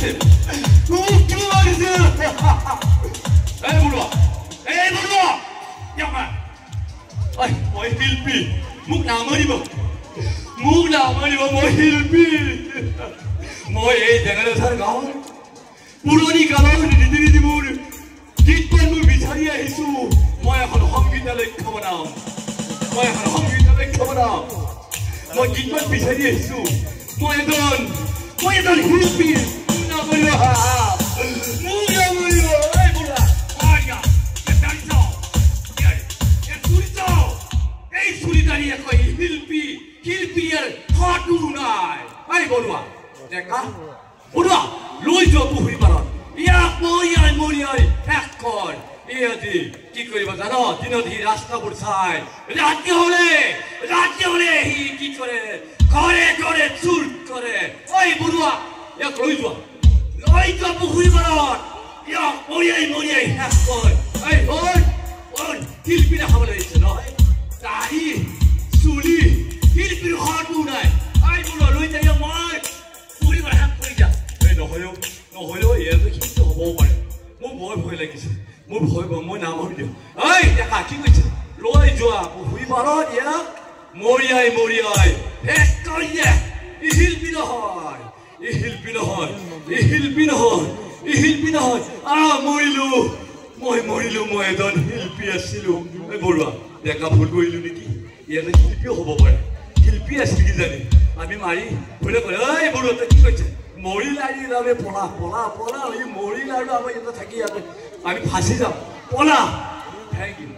মাৰিছে কি মাৰিছে এই বৰুৱা ইয়ামা ঐ মই শিল্পী মোক নামাৰিব মই শিল্পী মই এই জেনেৰেশ্যন গাঁৱৰ পুৰণি কালৰ ৰীতি নীতিবোৰ কীৰ্তন মই বিচাৰি আহিছো মই এখন সংগীতালক্ষ্য বনাম মই কীৰ্তন বিচাৰি আহিছো মই এজন শিল্পী নামাৰিব এই বুঢ়া এই চুৰিদাৰী একো শিল্পীৰ ফটো নাই এই বৰুৱা দেখা বৰুৱা লৈ যোৱা পুখুৰী পাৰত ইয়াক মৰিয়াই শেষ কৰ আজি কি কৰিব জানো দিনত সি ৰাস্তাবোৰ চাই ৰাতি হলে সি কি কৰে ঘৰে চুৰ কৰে ঐ বৰুৱা ইয়াক লৈ যোৱা পুখুৰী পাৰত ইয়াক মৰিয়াই শেষ কৰ এই শিল্পী দেখাবলৈ আহিছে নহয় দাঢ়ি চুলি শিল্পীৰ ঘৰটো নাই এই বৰুৱা লৈ যাই মই পুখুৰী পাৰত শেষ কৰি যা এই নহলেও ইয়াতে কিন্তু হ'বও পাৰে মোৰ বৰ ভয় লাগিছে মোৰ ভয় মই নামাৰি দিওঁ ঐ দেখা কি কৈছে লৈ যোৱা পুখুৰী পাৰত ইয়াক মৰিয়াই শেষ কৰি দে ই শিল্পী নহয় মৰিলো মই এজন শিল্পী আছিলো এই বৰুৱা ডেকা ভুল কৰিলো নেকি ইয়াতে শিল্পীও হ'ব পাৰে শিল্পী আছিল কিজানি আমি মাৰি ভুলে কৰে এই বৰুৱা তই কি কৈছে মৰিল আৰু আমি পলা মৰিল আৰু আমাৰ ইয়াতে থাকি ইয়াতে আমি ফাঁচি যাম পলা থেংক ইউ